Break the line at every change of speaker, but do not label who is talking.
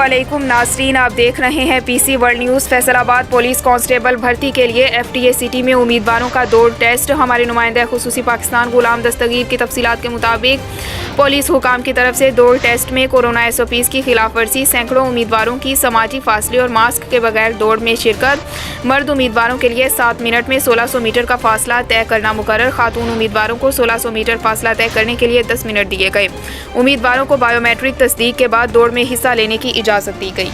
अस्सलामुअलैकुम नाज़रीन, आप देख रहे हैं PC world news. Faisalabad police constable भर्ती के लिए FTA सिटी में उम्मीदवारों का दौड़ टेस्ट। हमारे नुमाइंदा खुसूसी पाकिस्तान गुलाम दस्तगीर की तफसीलात के मुताबिक पुलिस हुकाम की तरफ से दौड़ टेस्ट में कोरोना SOPs की खिलाफ वर्जी, सैकड़ों उम्मीदवारों की समाजी फासले और मास्क के बगैर दौड़ में शिरकत। मर्द उम्मीदवारों के लिए 7 मिनट में 1600 मीटर का फासला तय करना मुकर्रर। खातून उम्मीदवारों को 1600 मीटर फासला तय करने के लिए 10 मिनट दिए गए। उम्मीदवारों को बायोमेट्रिक तस्दीक के बाद दौड़ में हिस्सा लेने की इजाज़त दी गई।